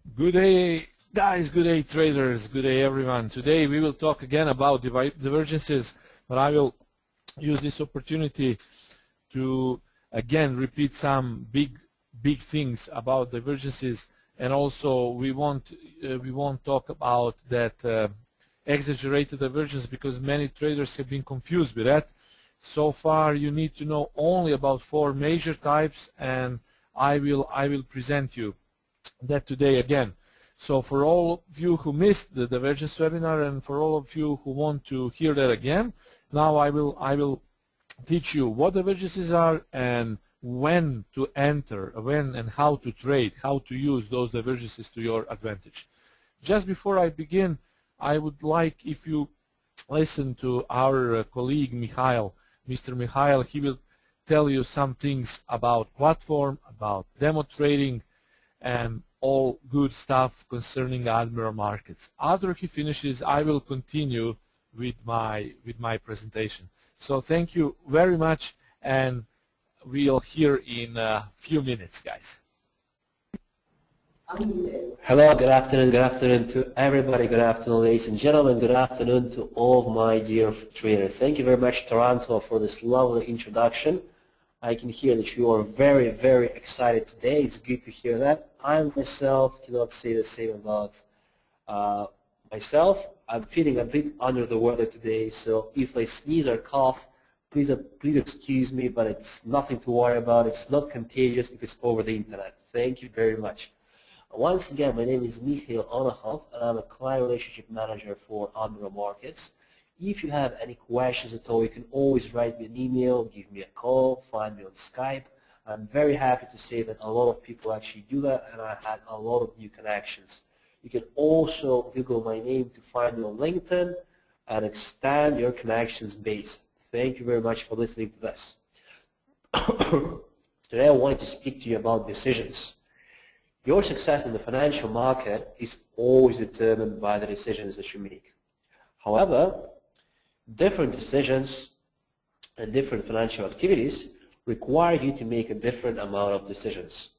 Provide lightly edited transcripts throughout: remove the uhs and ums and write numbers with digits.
Good day, guys. Good day, traders. Good day, everyone. Today we will talk again about divergences, but I will use this opportunity to again repeat some big things about divergences, and also we won't talk about that exaggerated divergence because many traders have been confused with that. So far, you need to know only about 4 major types, and I will present you that today again. So for all of you who missed the divergence webinar and for all of you who want to hear that again, now I will teach you what divergences are and when to enter, when and how to trade, how to use those divergences to your advantage. Just before I begin, I would like if you listen to our colleague Mikhail, Mr. Mikhail. He will tell you some things about platform, about demo trading, and all good stuff concerning Admiral markets. After he finishes, I will continue with my presentation. So thank you very much, and we'll hear in a few minutes, guys. Hello, good afternoon to everybody, good afternoon ladies and gentlemen, good afternoon to all of my dear traders. Thank you very much, Toronto, for this lovely introduction. I can hear that you are very, very excited today. It's good to hear that. I myself cannot say the same about myself. I'm feeling a bit under the weather today, so if I sneeze or cough, please excuse me, but it's nothing to worry about. It's not contagious if it's over the internet. Thank you very much. Once again, my name is Mikhail Onahov, and I'm a client relationship manager for Admiral Markets. If you have any questions at all, you can always write me an email, give me a call, find me on Skype. I'm very happy to say that a lot of people actually do that, and I had a lot of new connections. You can also Google my name to find me on LinkedIn and extend your connections base. Thank you very much for listening to this. Today I wanted to speak to you about decisions. Your success in the financial market is always determined by the decisions that you make. However, different decisions and different financial activities require you to make a different amount of decisions.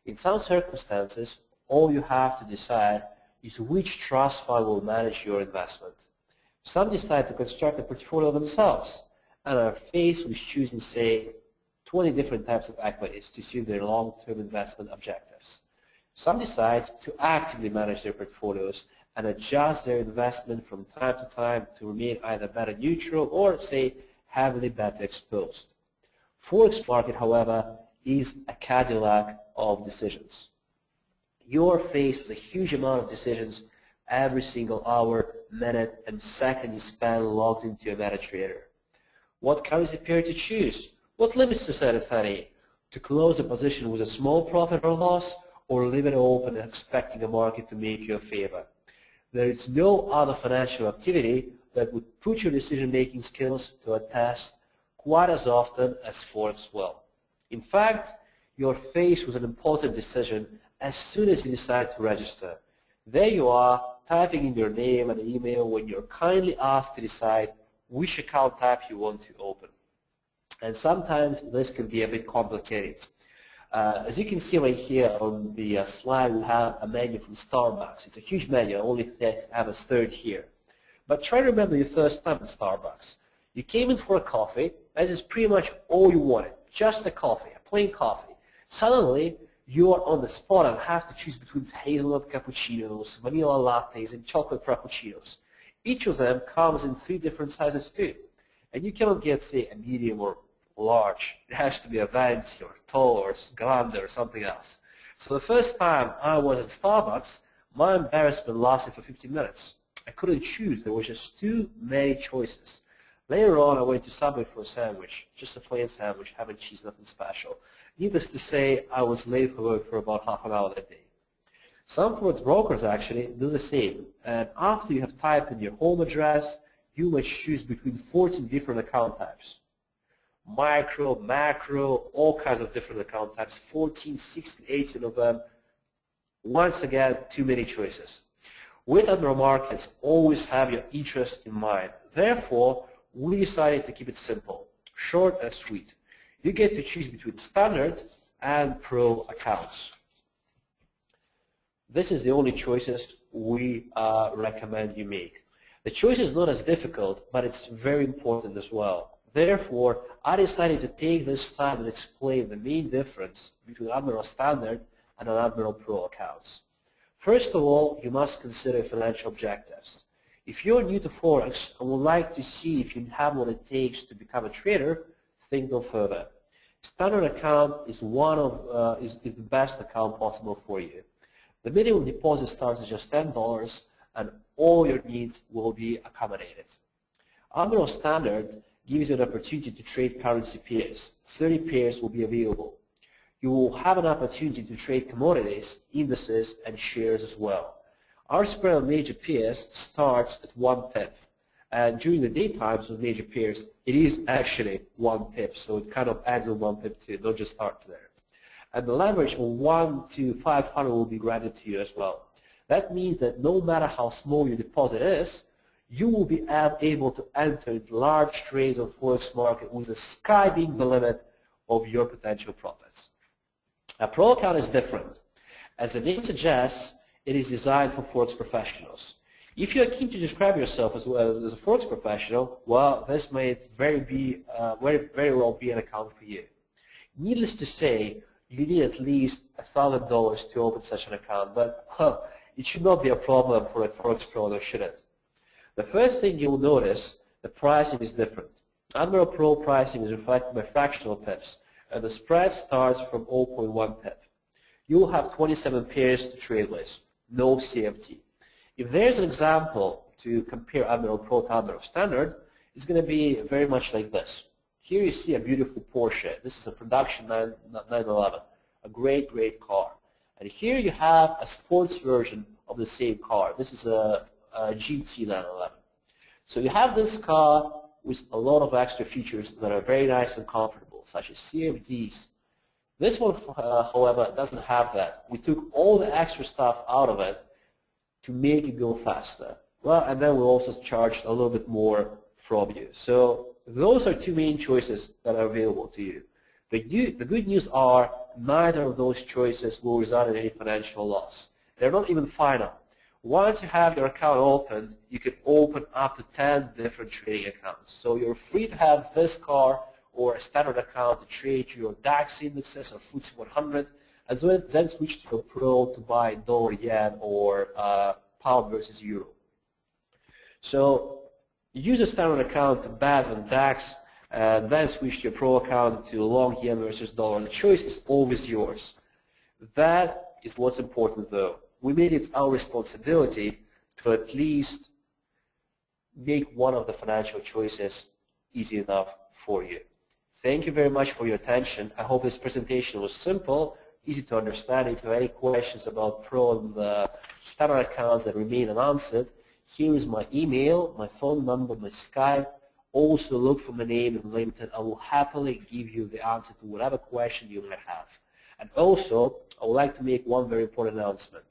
In some circumstances, all you have to decide is which trust fund will manage your investment. Some decide to construct a portfolio themselves and are faced with choosing, say, 20 different types of equities to suit their long-term investment objectives. Some decide to actively manage their portfolios and adjust their investment from time to time to remain either beta neutral or, say, heavily beta exposed. Forex market, however, is a Cadillac of decisions. You're faced with a huge amount of decisions every single hour, minute, and second you spend logged into a MetaTrader. What currency pair to choose? What limits to set, if any? To close a position with a small profit or loss, or leave it open expecting the market to make you a favor? There is no other financial activity that would put your decision-making skills to a test quite as often as Forex will. In fact, you're faced with an important decision as soon as you decide to register. There you are, typing in your name and email when you're kindly asked to decide which account type you want to open. And sometimes this can be a bit complicated. As you can see right here on the slide, we have a menu from Starbucks. It's a huge menu. I only have a third here. But try to remember your first time at Starbucks. You came in for a coffee. That is pretty much all you wanted. Just a coffee, a plain coffee. Suddenly, you are on the spot and have to choose between hazelnut cappuccinos, vanilla lattes, and chocolate frappuccinos. Each of them comes in 3 different sizes too. And you cannot get, say, a medium or large. It has to be a venti or tall or grande or something else. So the first time I was at Starbucks, my embarrassment lasted for 15 minutes. I couldn't choose. There were just too many choices. Later on, I went to Subway for a sandwich, just a plain sandwich, ham and cheese, nothing special. Needless to say, I was late for work for about half an hour that day. Some Forex brokers actually do the same, and after you have typed in your home address, you must choose between 14 different account types. Micro, macro, all kinds of different account types, 14, 16, 18 of them. Once again, too many choices. With Admiral Markets, always have your interest in mind. Therefore, we decided to keep it simple, short and sweet. You get to choose between standard and pro accounts. This is the only choices we recommend you make. The choice is not as difficult, but it's very important as well. Therefore, I decided to take this time and explain the main difference between Admiral Standard and an Admiral Pro accounts. First of all, you must consider financial objectives. If you're new to Forex and would like to see if you have what it takes to become a trader, think no further. Standard account is the best account possible for you. The minimum deposit starts at just $10 and all your needs will be accommodated. Admiral Standard gives you an opportunity to trade currency pairs. 30 pairs will be available. You will have an opportunity to trade commodities, indices, and shares as well. Our spread on major pairs starts at 1 pip. And during the daytimes on major pairs, it is actually 1 pip. So it kind of adds on 1 pip too, not just starts there. And the leverage from 1 to 500 will be granted to you as well. That means that no matter how small your deposit is, you will be able to enter large trades on Forex market with the sky being the limit of your potential profits. A Pro account is different. As the name suggests, it is designed for Forex professionals. If you are keen to describe yourself as a Forex professional, well, this may very well be an account for you. Needless to say, you need at least $1,000 to open such an account, but it should not be a problem for a Forex Pro, or should it? The first thing you will notice, the pricing is different. Admiral Pro pricing is reflected by fractional pips, and the spread starts from 0.1 pip. You will have 27 pairs to trade with, no CFD. If there's an example to compare Admiral Pro to Admiral Standard, it's going to be very much like this. Here you see a beautiful Porsche. This is a production 911, a great, great car. And here you have a sports version of the same car. This is a GT 911. So you have this car with a lot of extra features that are very nice and comfortable, such as CFDs. This one, however, doesn't have that. We took all the extra stuff out of it to make it go faster. Well, and then we also charged a little bit more from you. So those are two main choices that are available to you. The good news are neither of those choices will result in any financial loss. They're not even final. Once you have your account opened, you can open up to 10 different trading accounts. So you're free to have this car or a standard account to trade your DAX indexes or FTSE 100, and then switch to your Pro to buy dollar, yen, or pound versus euro. So use a standard account to bet on DAX, and then switch to your Pro account to long yen versus dollar. The choice is always yours. That is what's important, though. We made it our responsibility to at least make one of the financial choices easy enough for you. Thank you very much for your attention. I hope this presentation was simple, easy to understand. If you have any questions about Pro and standard accounts that remain unanswered, here is my email, my phone number, my Skype. Also look for my name in LinkedIn. I will happily give you the answer to whatever question you might have. And also, I would like to make one very important announcement.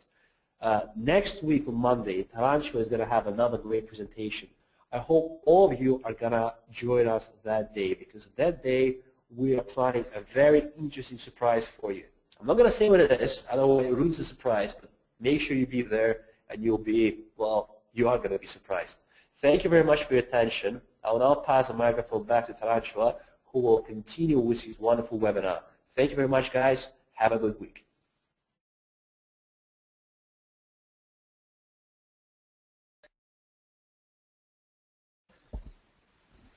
Next week on Monday, Tarantula is going to have another great presentation. I hope all of you are going to join us that day, because that day we are planning a very interesting surprise for you. I'm not going to say what it is. I don't want to ruin the surprise, but make sure you be there and you'll be, well, you are going to be surprised. Thank you very much for your attention. I will now pass the microphone back to Tarantula, who will continue with his wonderful webinar. Thank you very much, guys. Have a good week.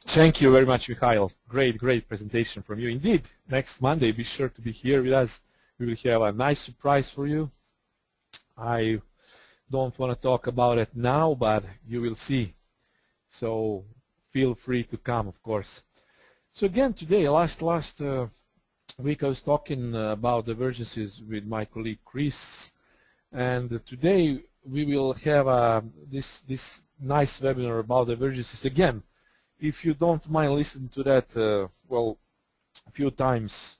Thank you very much, Mikhail. Great, great presentation from you. Indeed, next Monday, be sure to be here with us. We will have a nice surprise for you. I don't want to talk about it now, but you will see. So feel free to come, of course. So again, today, last week I was talking about divergences with my colleague Chris, and today we will have this nice webinar about divergences again. If you don't mind listening to that, well, a few times,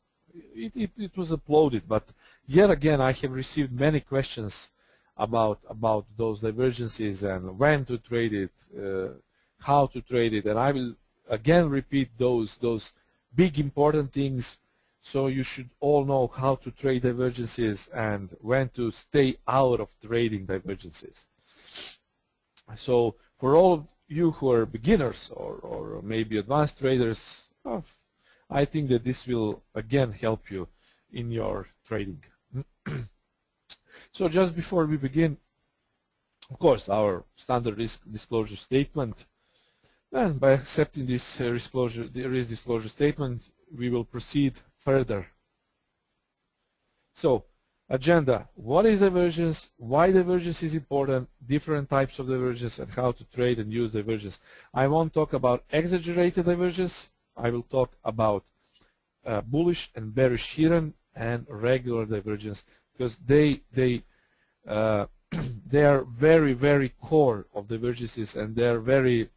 it was uploaded, but yet again I have received many questions about those divergences and when to trade it, how to trade it, and I will again repeat those big important things. So you should all know how to trade divergences and when to stay out of trading divergences. So for all of you who are beginners or maybe advanced traders, I think that this will again help you in your trading. So just before we begin, of course, our standard risk disclosure statement, and by accepting this risk disclosure statement, we will proceed further. So, agenda: what is divergence, why divergence is important, different types of divergence, and how to trade and use divergence. I won't talk about exaggerated divergence. I will talk about bullish and bearish hidden and regular divergence, because they are very, very core of divergences, and they're very,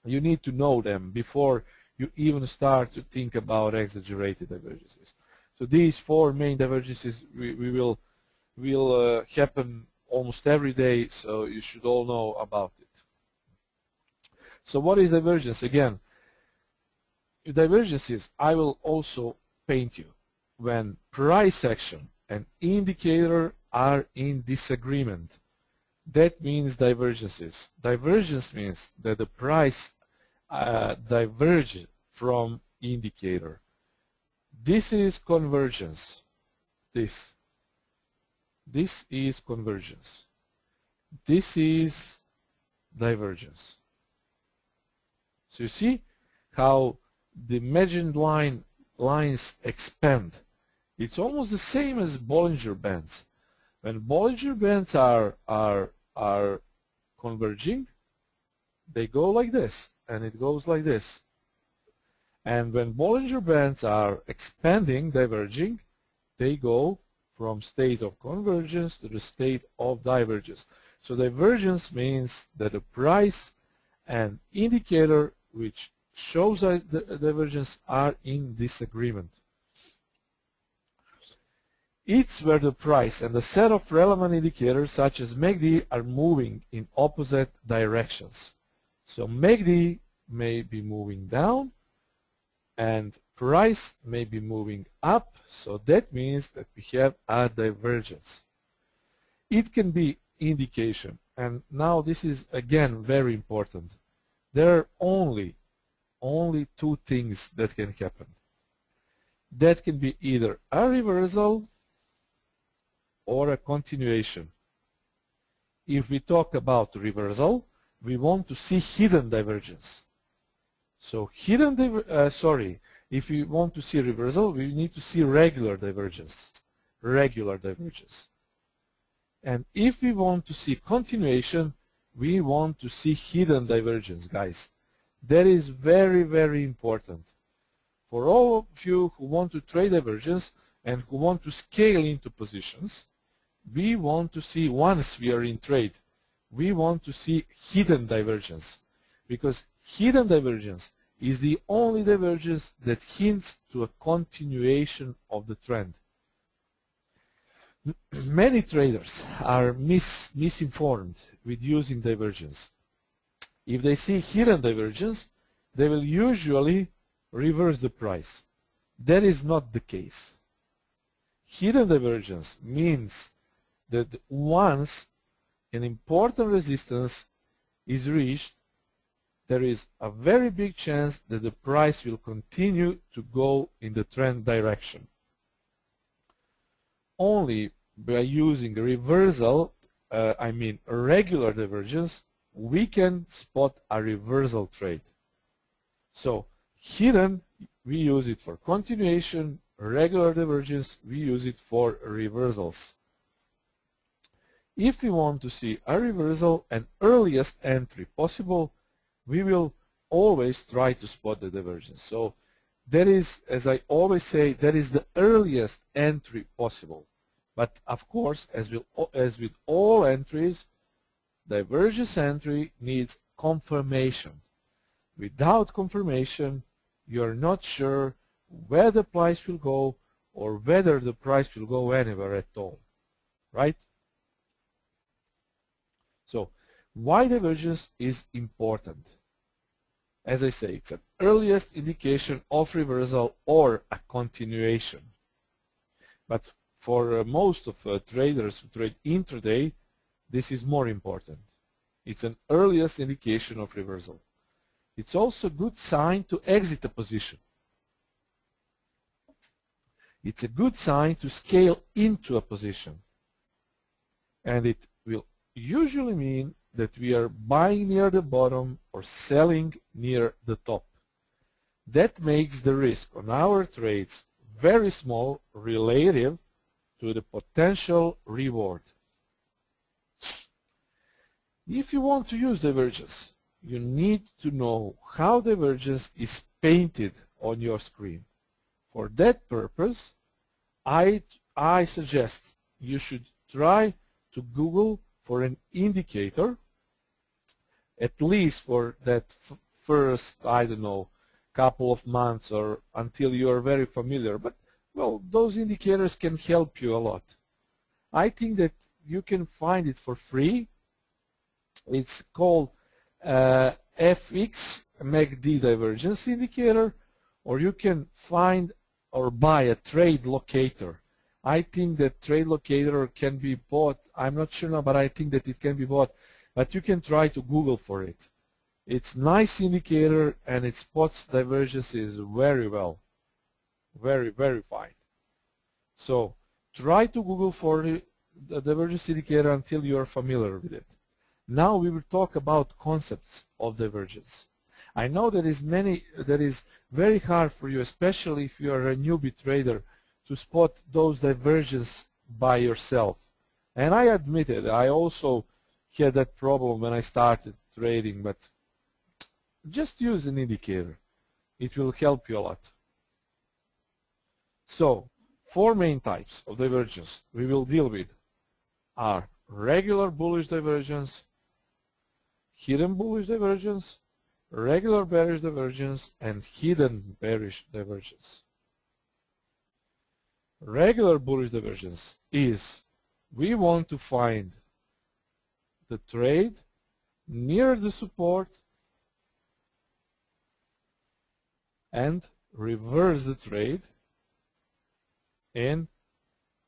you need to know them before you even start to think about exaggerated divergences. So these four main divergences will happen almost every day, so you should all know about it. So what is divergence? Again, divergences I will also paint you when price action and indicator are in disagreement. That means divergences. Divergence means that the price diverges from indicator. This is convergence. This is convergence. This is divergence. So you see how the imagined lines expand. It's almost the same as Bollinger Bands. When Bollinger Bands are converging, they go like this, and it goes like this. And when Bollinger Bands are expanding, diverging, they go from state of convergence to the state of divergence. So divergence means that the price and indicator which shows the divergence are in disagreement. It's where the price and the set of relevant indicators such as MACD are moving in opposite directions. So MACD may be moving down and price may be moving up, so that means that we have a divergence. It can be indication, and now this is again very important. There are only two things that can happen. That can be either a reversal or a continuation. If we talk about reversal, we want to see hidden divergence. So if we want to see reversal, we need to see regular divergence. And if we want to see continuation, we want to see hidden divergence, guys. That is very, very important. For all of you who want to trade divergence and who want to scale into positions, we want to see, once we are in trade, we want to see hidden divergence, because hidden divergence is the only divergence that hints to a continuation of the trend. Many traders are misinformed with using divergence. If they see hidden divergence, they will usually reverse the price. That is not the case. Hidden divergence means that once an important resistance is reached, there is a very big chance that the price will continue to go in the trend direction. Only by using a reversal, a regular divergence, we can spot a reversal trade. So hidden, we use it for continuation. Regular divergence, we use it for reversals. If we want to see a reversal and earliest entry possible, we will always try to spot the divergence. So that is, as I always say, that is the earliest entry possible. But of course, as with all entries, divergence entry needs confirmation. Without confirmation, you are not sure where the price will go or whether the price will go anywhere at all, right? So why divergence is important? as I say, it's an earliest indication of reversal or a continuation. But for most of traders who trade intraday, this is more important. It's an earliest indication of reversal. It's also a good sign to exit a position. It's a good sign to scale into a position. And it will usually mean that we are buying near the bottom or selling near the top. That makes the risk on our trades very small relative to the potential reward. If you want to use divergence, you need to know how divergence is painted on your screen. For that purpose, I suggest you should try to Google for an indicator, at least for that first, I don't know, couple of months or until you are very familiar. But, well, those indicators can help you a lot. I think that you can find it for free. It's called FX MACD divergence indicator, or you can find or buy a trade locator. I think that trade locator can be bought. I'm not sure now, but I think that it can be bought. But you can try to Google for it. It's a nice indicator and it spots divergences very well. Very, very fine. So try to Google for the divergence indicator until you are familiar with it. Now we will talk about concepts of divergence. I know that is very hard for you, especially if you are a newbie trader, to spot those divergences by yourself. And I admit it, I also had that problem when I started trading, but just use an indicator. It will help you a lot. So, 4 main types of divergence we will deal with are regular bullish divergence, hidden bullish divergence, regular bearish divergence, and hidden bearish divergence. Regular bullish divergence is we want to find the trade near the support and reverse the trade in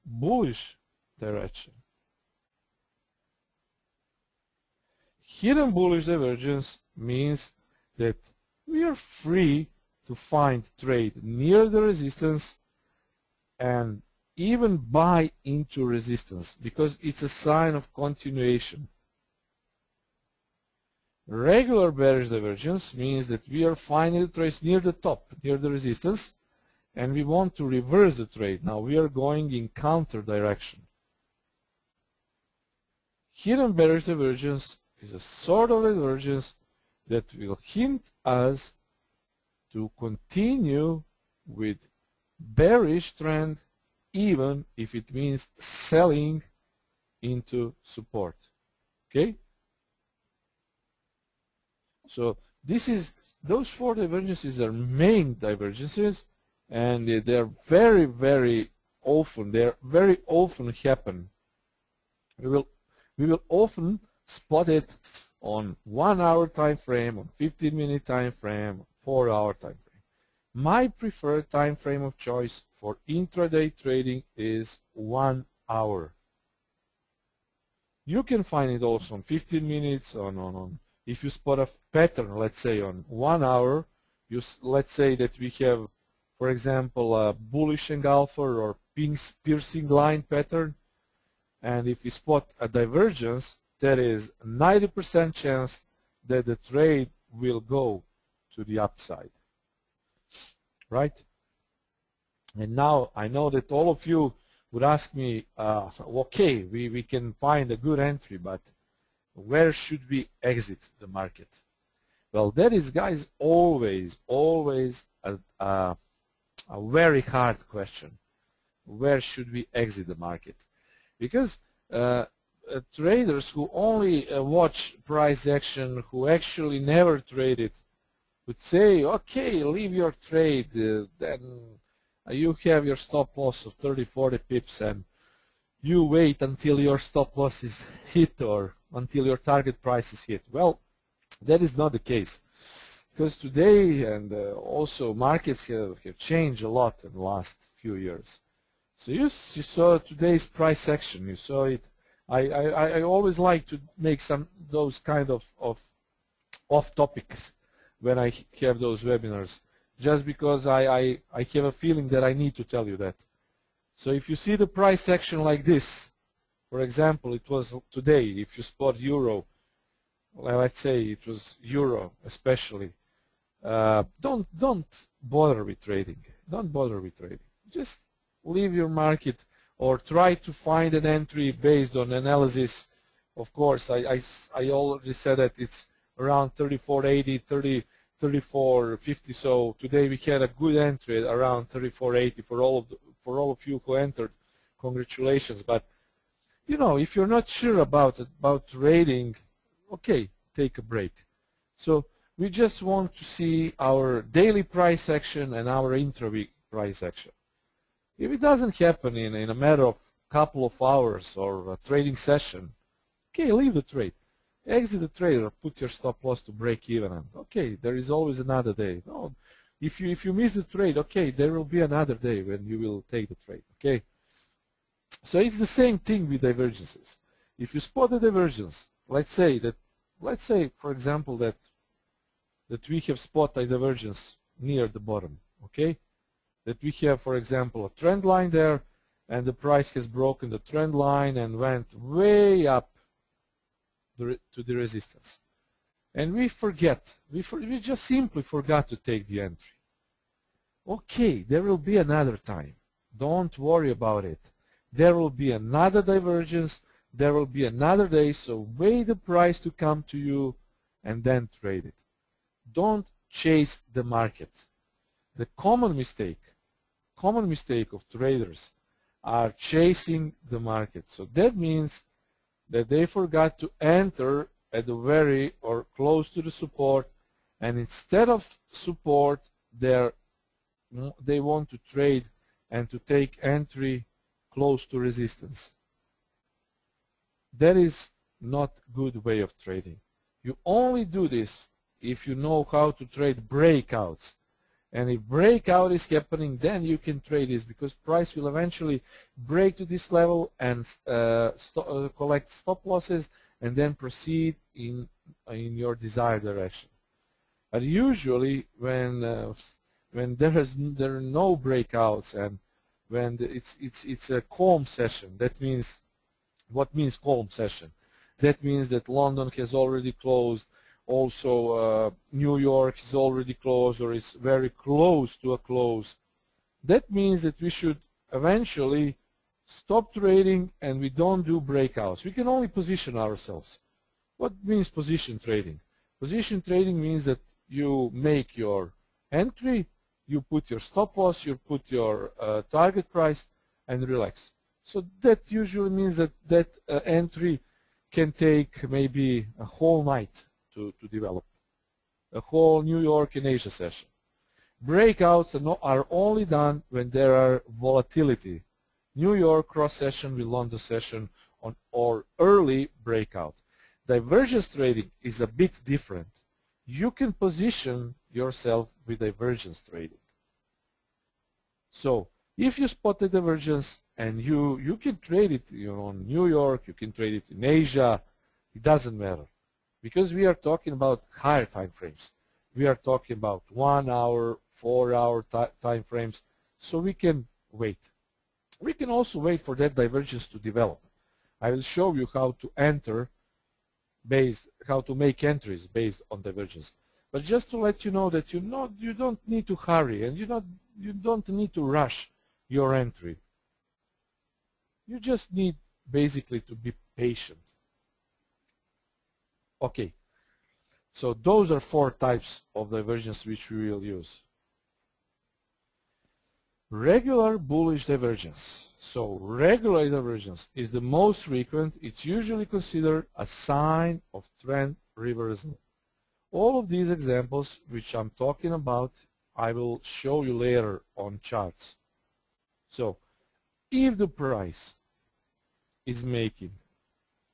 bullish direction. Hidden bullish divergence means that we are free to find trade near the resistance and even buy into resistance because it's a sign of continuation. Regular bearish divergence means that we are finding the trades near the top, near the resistance, and we want to reverse the trade. Now we are going in counter direction. Hidden bearish divergence is a sort of divergence that will hint us to continue with bearish trend even if it means selling into support. Okay? So those 4 divergences are main divergences, and they are very, very often. They very often happen. We will often spot it on 1 hour time frame, on 15-minute time frame, 4-hour time frame. My preferred time frame of choice for intraday trading is 1 hour. You can find it also on 15 minutes, if you spot a pattern, let's say on 1 hour, let's say that we have, for example, a bullish engulfer or piercing line pattern, and if we spot a divergence, there is a 90% chance that the trade will go to the upside. Right? And now I know that all of you would ask me, okay, we can find a good entry, but where should we exit the market? Well, that is, guys, always a very hard question. Where should we exit the market? Because traders who only watch price action, who actually never traded, would say, okay, leave your trade, then you have your stop loss of 30-40 pips and you wait until your stop loss is hit or until your target price is hit. Well, that is not the case. because today and also markets have changed a lot in the last few years. So you saw today's price action. You saw it. I always like to make those kind of off topics when I have those webinars, just because I have a feeling that I need to tell you that. So if you see the price action like this, for example, it was today, if you spot euro, well, let's say it was euro especially, don't bother with trading. Don't bother with trading. Just leave your market or try to find an entry based on analysis. Of course, I already said that it's around 34.80, 34.50. So today we had a good entry around 34.80 for all of you who entered. Congratulations. But you know, if you're not sure about trading, okay, take a break. So we just want to see our daily price action and our intraweek price action. If it doesn't happen in a matter of couple of hours or a trading session, okay, leave the trade. Exit the trade or put your stop loss to break even. And okay, there is always another day. No, if you miss the trade, okay, there will be another day when you will take the trade. Okay. So it's the same thing with divergences. If you spot a divergence, let's say for example that we have spotted a divergence near the bottom, okay? That we have, for example, a trend line there, and the price has broken the trend line and went way up to the resistance. And we just simply forgot to take the entry. Okay, there will be another time. Don't worry about it. There will be another divergence, there will be another day, so wait the price to come to you and then trade it. Don't chase the market. The common mistake of traders are chasing the market. So that means that they forgot to enter at the very or close to the support, and instead of support they want to trade and to take entry close to resistance. That is not a good way of trading. You only do this if you know how to trade breakouts. And if breakout is happening, then you can trade this, because price will eventually break to this level and collect stop losses and then proceed in your desired direction. But usually when there are no breakouts and when it's a calm session, that means, what means calm session? That means that London has already closed, also New York is already closed or is very close to a close. That means that we should eventually stop trading and we don't do breakouts. We can only position ourselves. What means position trading? Position trading means that you make your entry, you put your stop loss, you put your target price, and relax. So that usually means that entry can take maybe a whole night to develop, a whole New York and Asia session. Breakouts are only done when there are volatility. New York cross session with London session or early breakout. Divergence trading is a bit different. You can position yourself with divergence trading. So if you spot a divergence and you can trade it on New York, you can trade it in Asia, it doesn't matter, because we are talking about higher time frames. We are talking about 1 hour, 4 hour time frames, so we can wait. We can also wait for that divergence to develop. I will show you how to how to make entries based on divergence. But just to let you know that you don't need to hurry and you don't need to rush your entry. You just need basically to be patient. Okay, so those are 4 types of divergence which we will use. Regular bullish divergence. So regular divergence is the most frequent. It's usually considered a sign of trend reversal. All of these examples which I'm talking about, I will show you later on charts. So if the price is making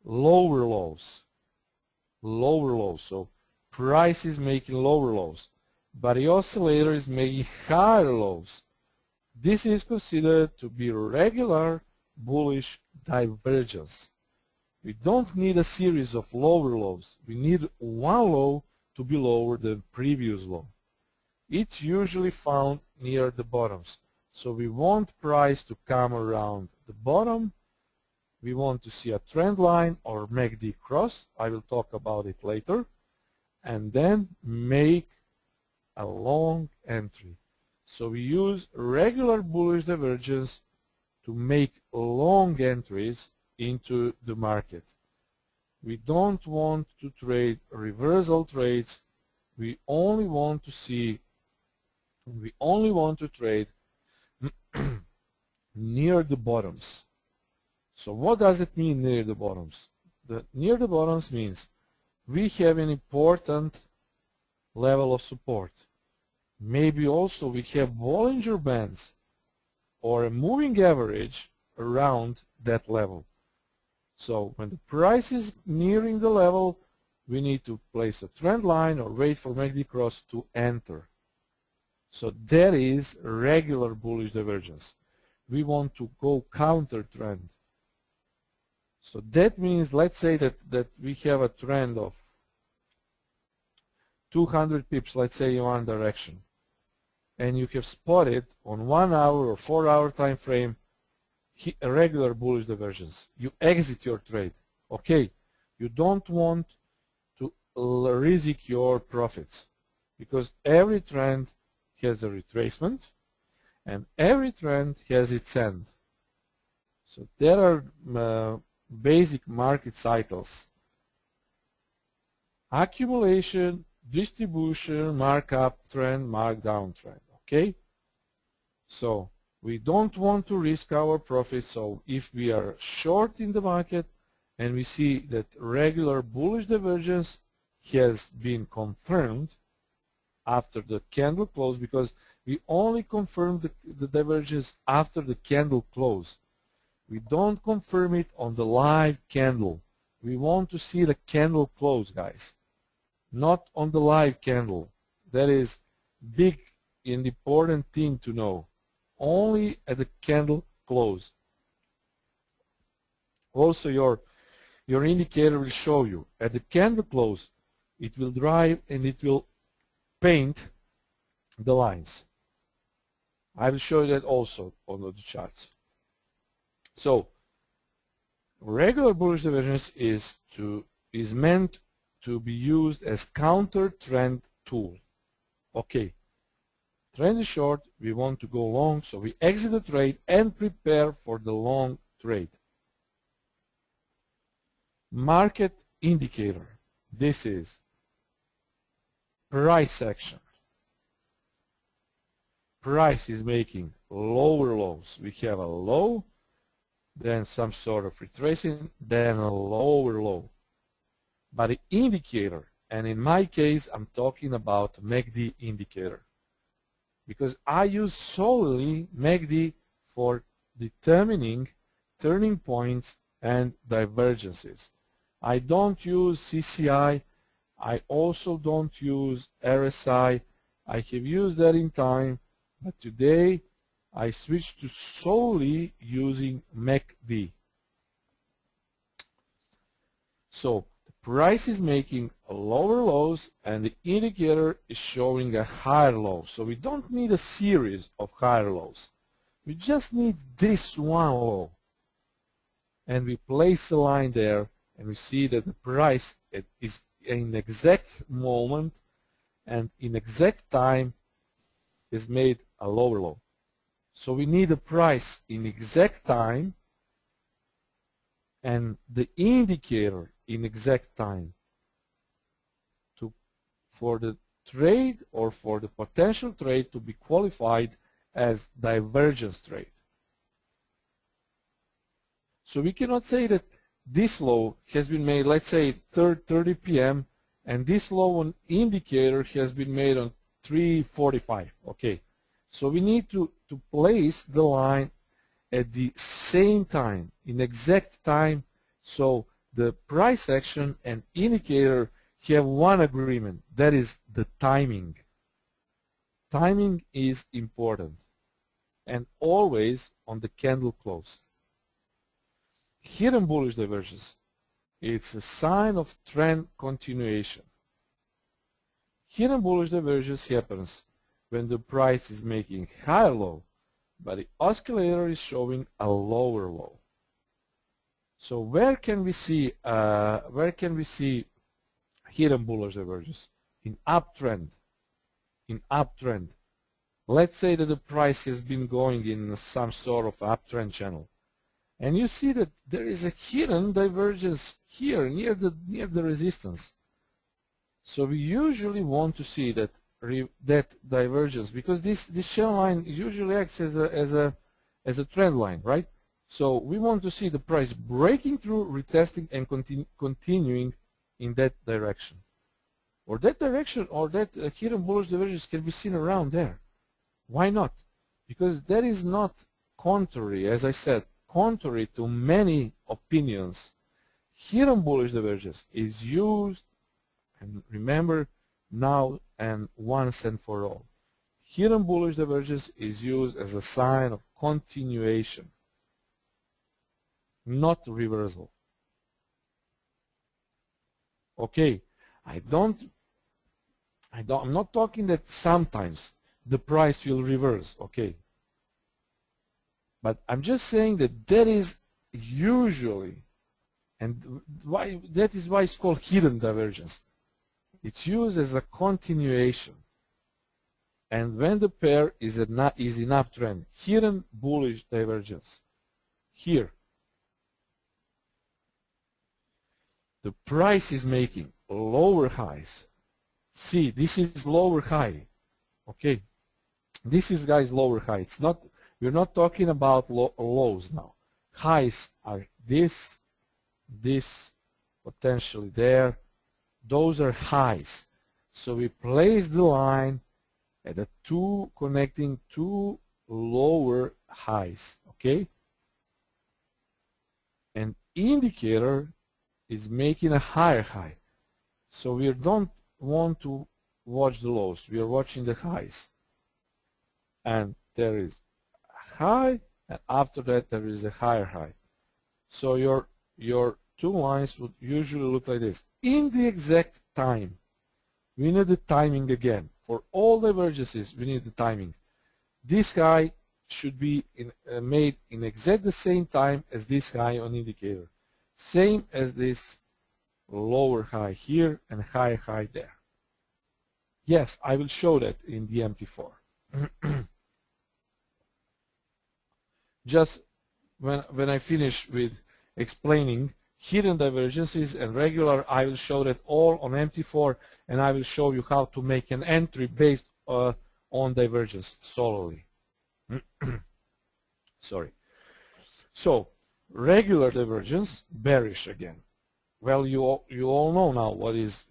lower lows, so price is making lower lows, but the oscillator is making higher lows. This is considered to be regular bullish divergence. We don't need a series of lower lows. We need one low to be lower than previous low. It's usually found near the bottoms. So we want price to come around the bottom. We want to see a trend line or MACD cross. I will talk about it later. And then make a long entry. So we use regular bullish divergence to make long entries into the market. We don't want to trade reversal trades. We only want to trade near the bottoms. So what does it mean near the bottoms? Near the bottoms means we have an important level of support. Maybe also we have Bollinger Bands or a moving average around that level. So when the price is nearing the level, we need to place a trend line or wait for MACD cross to enter. So that is regular bullish divergence. We want to go counter trend. So that means, let's say that we have a trend of 200 pips, let's say in one direction, and you have spotted on 1 hour or 4 hour time frame a regular bullish divergence. You exit your trade. Okay, you don't want to risk your profits because every trend has a retracement and every trend has its end. So there are basic market cycles: accumulation, distribution, markup trend, markdown trend. Okay, so we don't want to risk our profits. So if we are short in the market and we see that regular bullish divergence has been confirmed after the candle close, because we only confirm the divergence after the candle close. We don't confirm it on the live candle. We want to see the candle close, guys, not on the live candle. That is big and important thing to know. Only at the candle close. Also, your indicator will show you at the candle close, it will drive and it will paint the lines. I will show you that also on the charts. So regular bullish divergence is meant to be used as counter trend tool. Okay, trend is short, we want to go long, so we exit the trade and prepare for the long trade. Market indicator. This is price action. Price is making lower lows. We have a low, then some sort of retracing, then a lower low. But the indicator, and in my case I'm talking about MACD indicator, because I use solely MACD for determining turning points and divergences. I don't use CCI. I also don't use RSI. I have used that in time, but today I switched to solely using MACD. So the price is making lower lows and the indicator is showing a higher low. So we don't need a series of higher lows. We just need this one low. And we place a line there and we see that the price is in exact moment and in exact time is made a lower low. So we need a price in exact time and the indicator in exact time for the trade or for the potential trade to be qualified as divergence trade. So we cannot say that this low has been made, let's say 30 p.m. and this low on indicator has been made on 3:45. Okay, so we need to place the line at the same time, in exact time, so the price action and indicator have one agreement, that is the timing. timing is important, and always on the candle close. Hidden bullish divergence, it's a sign of trend continuation. Hidden bullish divergence happens when the price is making higher low, but the oscillator is showing a lower low. So where can we see hidden bullish divergence? In uptrend. In uptrend. Let's say that the price has been going in some sort of uptrend channel, and you see that there is a hidden divergence here near the resistance. So we usually want to see that divergence, because this channel line usually acts as a trend line, right? So we want to see the price breaking through, retesting, and continuing in that direction. Or that direction, or that hidden bullish divergence can be seen around there. Why not? Because that is not contrary, as I said, contrary to many opinions. Hidden bullish divergence is used, and remember now and once and for all, hidden bullish divergence is used as a sign of continuation, not reversal. Okay, I'm not talking that sometimes the price will reverse, okay, but I'm just saying that that is usually, and that is why it's called hidden divergence. It's used as a continuation, and when the pair is in uptrend, hidden bullish divergence. Here, the price is making lower highs. See, this is lower high. Okay, this is, guys, lower high. It's not. We're not talking about lows now. Highs are this, potentially there. Those are highs. So we place the line at the connecting two lower highs. Okay, and indicator is making a higher high. So we don't want to watch the lows. We are watching the highs. And there is a high, and after that there is a higher high. So your two lines would usually look like this. In the exact time, we need the timing again. For all divergences, we need the timing. This high should be made in exact the same time as this high on indicator. Same as this lower high here and higher high there. Yes, I will show that in the MT4. Just when I finish with explaining hidden divergences and regular, I will show that all on MT4, and I will show you how to make an entry based on divergence solely. Sorry. So regular divergence, bearish again. Well, you all know now what is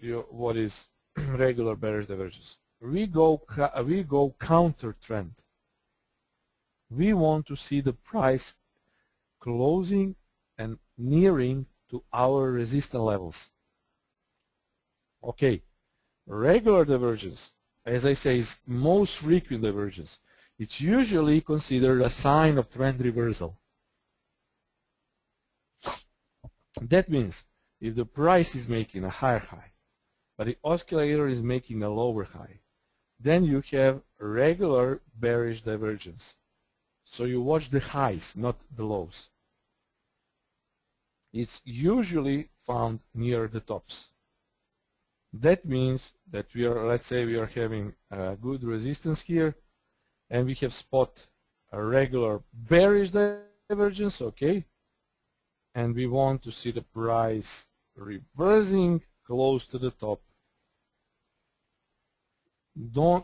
regular bearish divergence. We go counter trend. We want to see the price closing and nearing to our resistance levels. Okay, regular divergence, as I say, is most frequent divergence. It's usually considered a sign of trend reversal. That means if the price is making a higher high, but the oscillator is making a lower high, then you have regular bearish divergence. So you watch the highs, not the lows. It's usually found near the tops. That means that we are, let's say we are having a good resistance here, and we have spot a regular bearish divergence, okay, and we want to see the price reversing close to the top,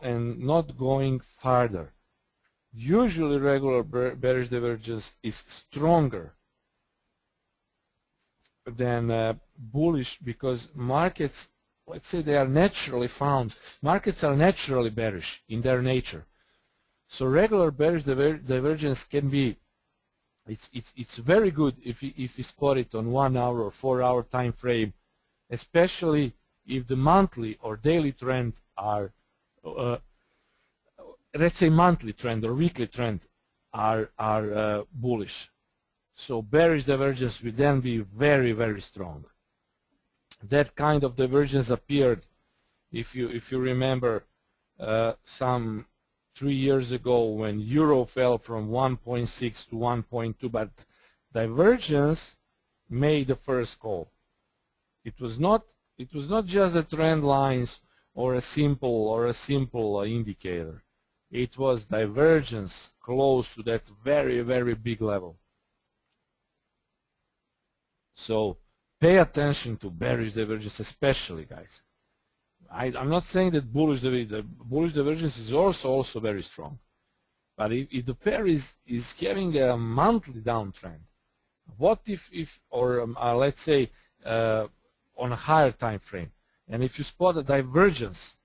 and not going farther. Usually regular bearish divergence is stronger than bullish, because markets, let's say, they are naturally found. Markets are naturally bearish in their nature. So regular bearish divergence can be, it's very good if you spot it on 1 hour or 4 hour time frame, especially if the monthly or daily trend are let's say monthly trend or weekly trend are bullish. So bearish divergence will then be very, very strong. That kind of divergence appeared, if you remember, some 3 years ago when euro fell from 1.6 to 1.2, but divergence made the first call. It was not just the trend lines or a simple indicator. It was divergence close to that very, very big level. So pay attention to bearish divergence, especially, guys. I'm not saying that bullish divergence is also very strong, but if the pair is having a monthly downtrend, what if let's say on a higher time frame, and if you spot a divergence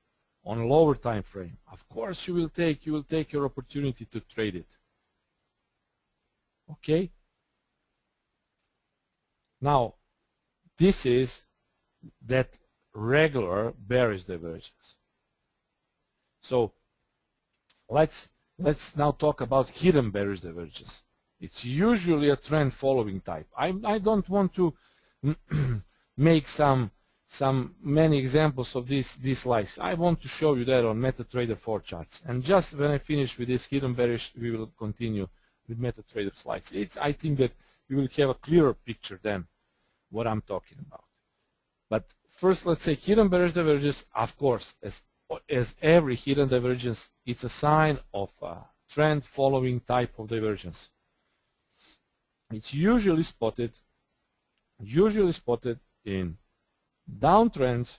on a lower time frame, of course you will take your opportunity to trade it. Okay. Now, this is that regular bearish divergence. So let's now talk about hidden bearish divergence. It's usually a trend following type. I don't want to make many examples of these slides. I want to show you that on MetaTrader 4 charts. And just when I finish with this hidden bearish, we will continue with MetaTrader slides. I think that you will have a clearer picture then what I'm talking about. But first, let's say hidden bearish divergence, of course, as every hidden divergence, it's a sign of a trend following type of divergence. It's usually spotted in downtrends,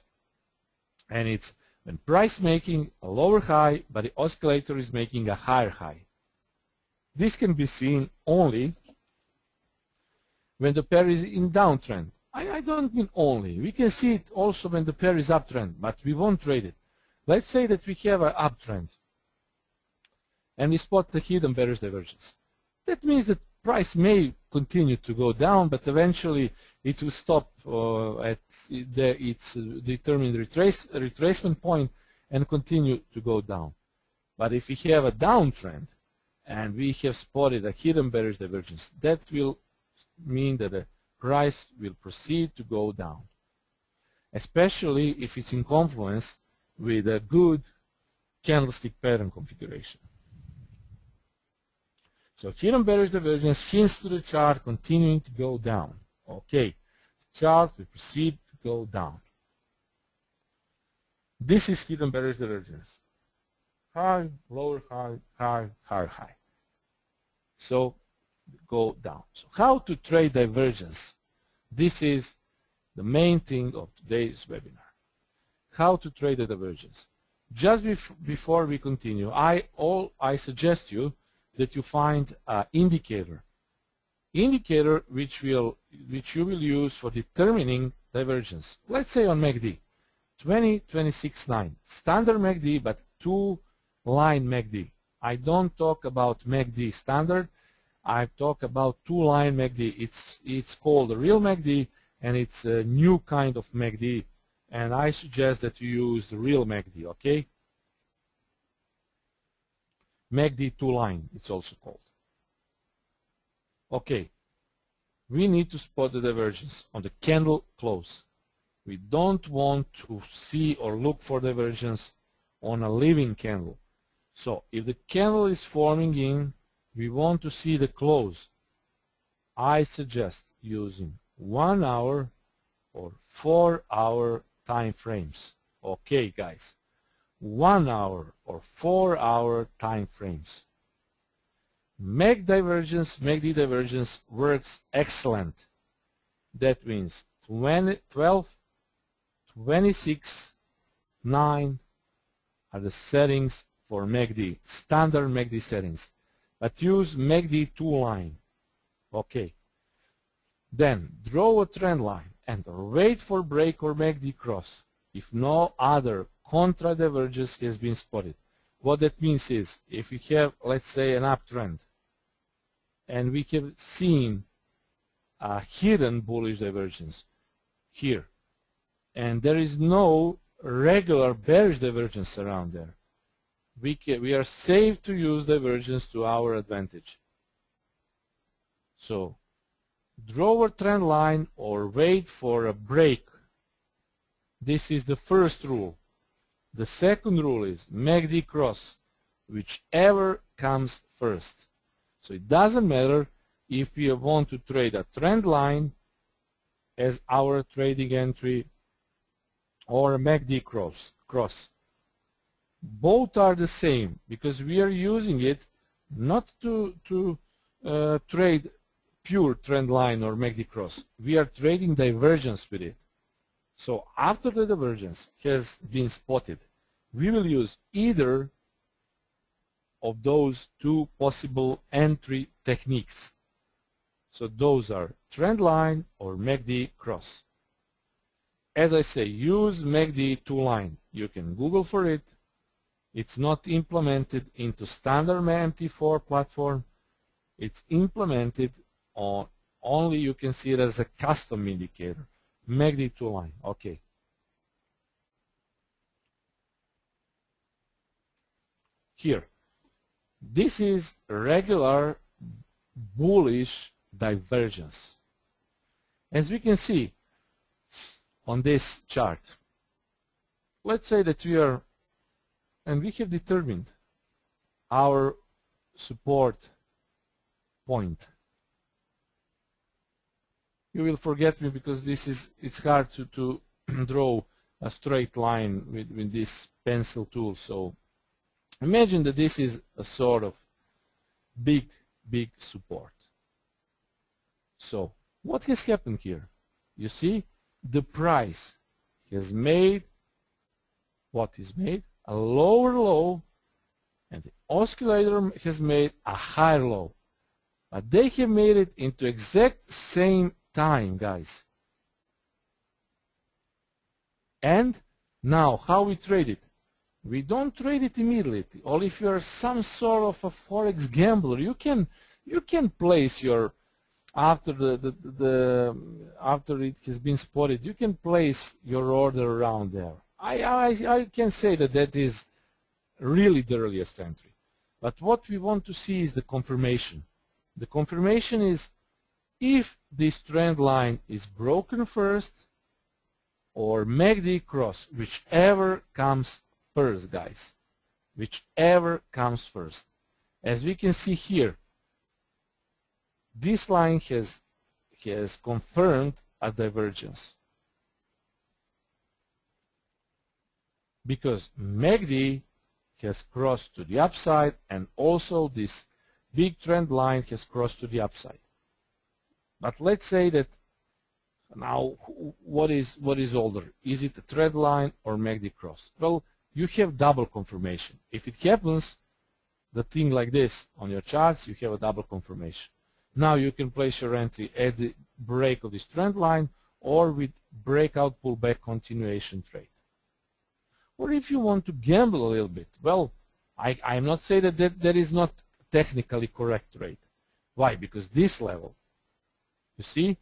and it's when price making a lower high, but the oscillator is making a higher high. This can be seen only when the pair is in downtrend. I don't mean only. We can see it also when the pair is uptrend, but we won't trade it. Let's say that we have an uptrend and we spot the hidden bearish divergence. That means that price may continue to go down, but eventually it will stop at its determined retracement point and continue to go down. But if we have a downtrend and we have spotted a hidden bearish divergence, that will mean that the price will proceed to go down, especially if it's in confluence with a good candlestick pattern configuration. So hidden bearish divergence hints to the chart continuing to go down. Okay, the chart will proceed to go down. This is hidden bearish divergence. High, lower high, high, higher high. So go down. So how to trade divergence? This is the main thing of today's webinar. How to trade the divergence. Just before we continue, I suggest you that you find an indicator which you will use for determining divergence. Let's say on MACD, 20-26-9, standard MACD, but 2-line MACD. I don't talk about MACD standard. I talk about 2-line MACD. It's called a real MACD, and it's a new kind of MACD, and I suggest that you use the real MACD, okay? MACD 2-line, it's also called. Okay, we need to spot the divergence on the candle close. We don't want to see or look for divergence on a living candle. So if the candle is forming in, we want to see the close. I suggest using 1 hour or 4-hour time frames. Okay, guys, 1 hour or 4-hour time frames. MACD divergence works excellent. That means 12, 26, 9 are the settings for MACD, standard MACD settings. But use MACD 2-line. Okay. Then draw a trend line and wait for break or MACD cross if no other contra divergence has been spotted. What that means is, if we have, let's say, an uptrend and we have seen a hidden bullish divergence here, and there is no regular bearish divergence around there, we are safe to use divergence to our advantage. So draw a trend line or wait for a break. This is the first rule. The second rule is MACD cross, whichever comes first. So it doesn't matter if we want to trade a trend line as our trading entry or a MACD cross. Both are the same because we are using it not to trade pure trend line or MACD cross. We are trading divergence with it. So after the divergence has been spotted, we will use either of those two possible entry techniques. So those are trend line or MACD cross. As I say, use MACD 2-line. You can Google for it. It's not implemented into standard MT4 platform. It's implemented on only, you can see it as a custom indicator. MACD 2-line. Okay. Here. This is regular bullish divergence. As we can see on this chart, let's say that we are, and we have determined our support point. You will forget me because this is, it's hard to draw a straight line with this pencil tool. So imagine that this is a sort of big support. So what has happened here? You see, the price has made, what is made? A lower low, and the oscillator has made a higher low. But they have made it into exact same time, guys. And now, how we trade it? We don't trade it immediately. Or if you are some sort of a Forex gambler, you can place your, after after it has been spotted, you can place your order around there. I can say that is really the earliest entry. But what we want to see is the confirmation. The confirmation is if this trend line is broken first or MACD cross, whichever comes first, guys. Whichever comes first. As we can see here, this line has confirmed a divergence. Because MACD has crossed to the upside, and also this big trend line has crossed to the upside. But let's say that now what is older? Is it a trend line or MACD cross? Well, you have double confirmation. If it happens, the thing like this on your charts, you have a double confirmation. Now you can place your entry at the break of this trend line or with breakout pullback continuation trade. Or if you want to gamble a little bit, well, I'm not saying that is not technically correct trade. Why? Because this level, you see,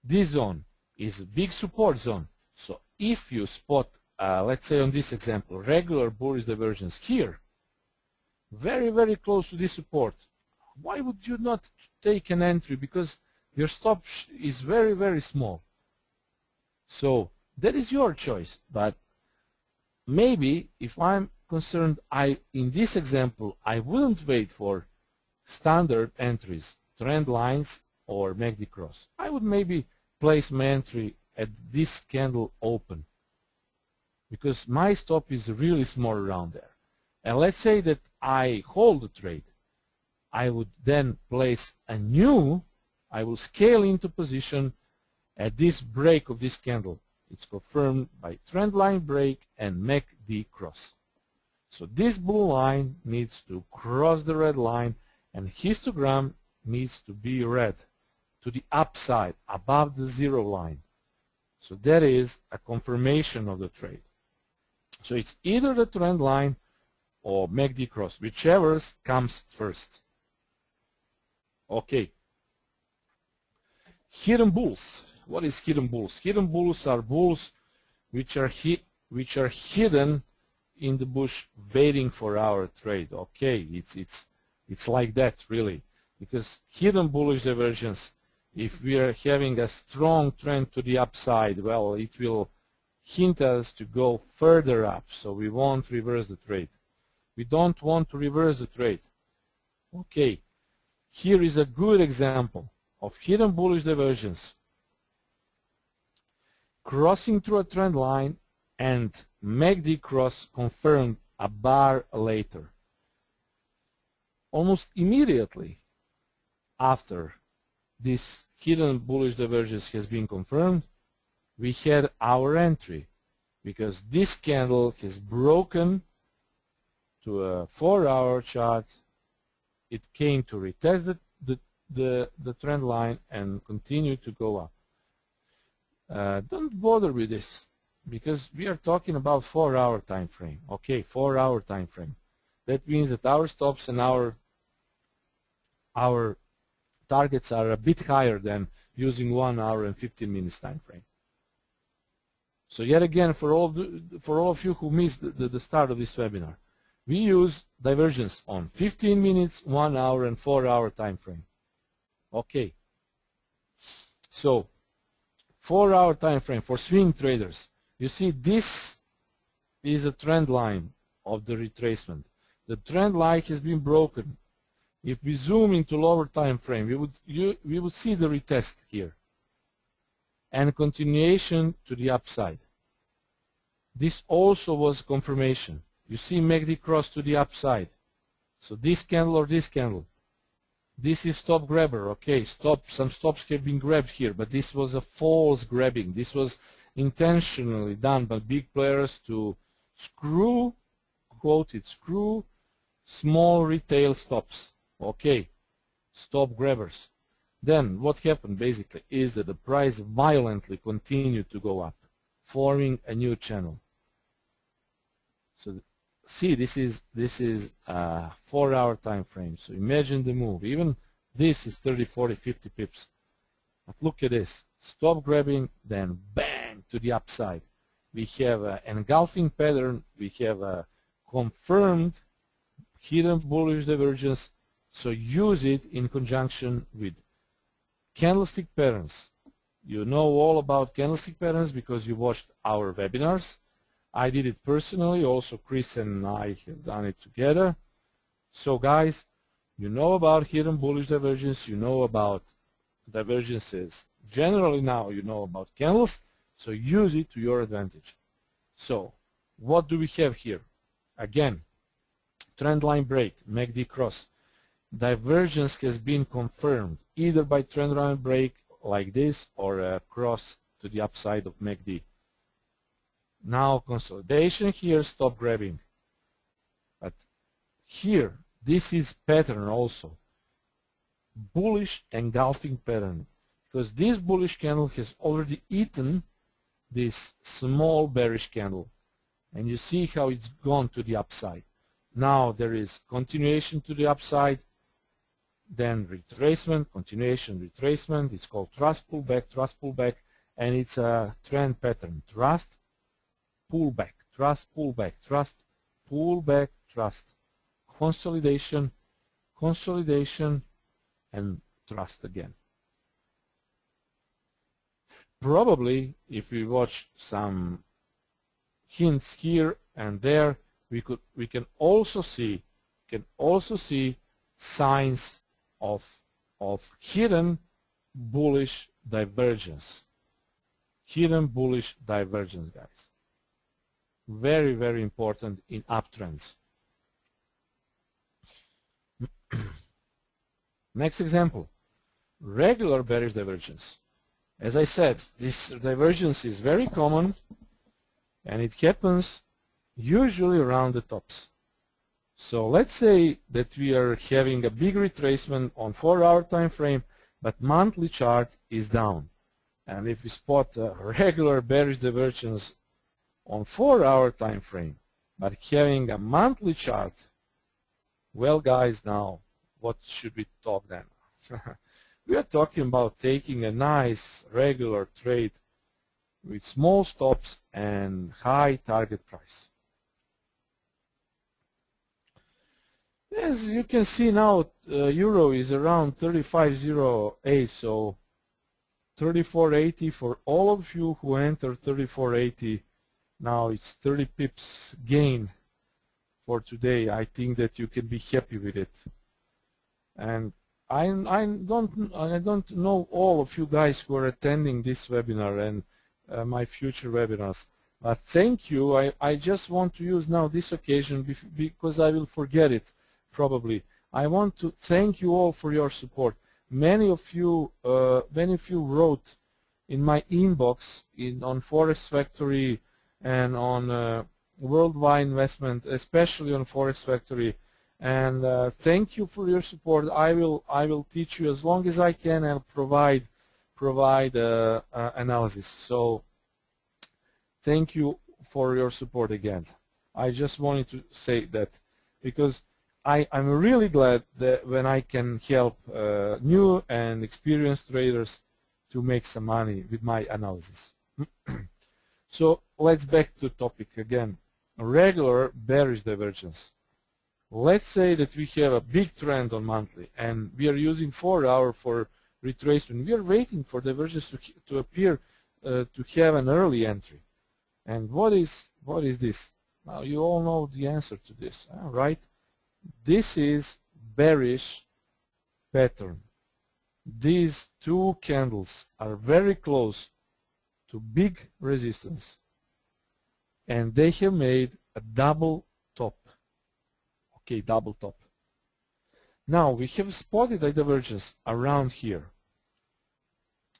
this zone is a big support zone. So if you spot, let's say on this example, regular bullish divergence here, very, very close to this support, why would you not take an entry? Because your stop is very, very small. So that is your choice. But maybe if I'm concerned, in this example, I wouldn't wait for standard entries, trend lines, or MACD cross. I would maybe place my entry at this candle open because my stop is really small around there. And let's say that I hold the trade. I would then place a new, I will scale into position at this break of this candle. It's confirmed by trend line break and MACD cross. So this blue line needs to cross the red line, and histogram needs to be red to the upside above the 0 line. So that is a confirmation of the trade. So it's either the trend line or MACD cross, whichever comes first. Okay. Hidden bulls. What is hidden bulls? Hidden bulls are bulls which are hidden in the bush waiting for our trade. Okay, it's like that really, because hidden bullish divergence, if we are having a strong trend to the upside, well, it will hint us to go further up, so we won't reverse the trade. We don't want to reverse the trade. Okay, here is a good example of hidden bullish divergence. Crossing through a trend line and MACD cross confirmed a bar later. Almost immediately after this hidden bullish divergence has been confirmed, we had our entry, because this candle has broken to a 4-hour chart. It came to retest the trend line and continue to go up. Don't bother with this, because we are talking about 4-hour time frame. Okay, 4-hour time frame. That means that our stops and our targets are a bit higher than using 1 hour and 15 minutes time frame. So yet again, for all of you who missed the start of this webinar, we use divergence on 15 minutes, 1 hour, and 4-hour time frame. Okay. So 4-hour time frame for swing traders. You see, this is a trend line of the retracement. The trend line has been broken. If we zoom into lower time frame, we would see the retest here and continuation to the upside. This also was confirmation. You see MACD cross to the upside. So this candle or this candle. This is stop grabber. Okay, some stops have been grabbed here, but this was a false grabbing. This was intentionally done by big players to screw, quoted, screw small retail stops. Okay, stop grabbers. Then what happened basically is that the price violently continued to go up, forming a new channel. So see, this is a 4-hour time frame. So imagine the move. Even this is 30, 40, 50 pips. But look at this. Stop grabbing, then bang to the upside. We have an engulfing pattern. We have a confirmed hidden bullish divergence. So use it in conjunction with candlestick patterns. You know all about candlestick patterns because you watched our webinars. I did it personally. Also, Chris and I have done it together. So, guys, you know about hidden bullish divergence. You know about divergences. Generally, now you know about candles. So, use it to your advantage. So, what do we have here? Again, trend line break, MACD cross. Divergence has been confirmed either by trend line break like this or a cross to the upside of MACD. Now consolidation here, stop grabbing. But here, this is pattern also. Bullish engulfing pattern. Because this bullish candle has already eaten this small bearish candle. And you see how it's gone to the upside. Now there is continuation to the upside, then retracement, continuation, retracement. It's called thrust pullback, and it's a trend pattern. Thrust, pullback, thrust, pullback, thrust, pullback, thrust. Consolidation, consolidation, and thrust again. Probably, if we watch some hints here and there, we can also see signs of hidden bullish divergence. Hidden bullish divergence, guys. Very, very important in uptrends. Next example, regular bearish divergence. As I said, this divergence is very common and it happens usually around the tops. So let's say that we are having a big retracement on 4-hour time frame, but monthly chart is down. And if we spot a regular bearish divergence on 4-hour time frame, but having a monthly chart, well, guys, now what should we talk then? We are talking about taking a nice regular trade with small stops and high target price. As you can see now, euro is around 35.08, so 34.80 for all of you who enter 34.80. Now it's 30 pips gain for today. I think that you can be happy with it. And I don't know all of you guys who are attending this webinar and my future webinars. But thank you. I just want to use now this occasion because I will forget it probably. I want to thank you all for your support. Many of you wrote in my inbox on Forex Factory and on Worldwide Investment, especially on Forex Factory. And thank you for your support. I will teach you as long as I can and provide analysis. So thank you for your support again. I just wanted to say that because I'm really glad that when I can help new and experienced traders to make some money with my analysis. So let's back to topic again. Regular bearish divergence. Let's say that we have a big trend on monthly and we are using 4 hour for retracement. We are waiting for divergence to appear to have an early entry. And what is this? Now you all know the answer to this, right? This is bearish pattern. These two candles are very close to big resistance and they have made a double top. Okay, double top. Now we have spotted a divergence around here.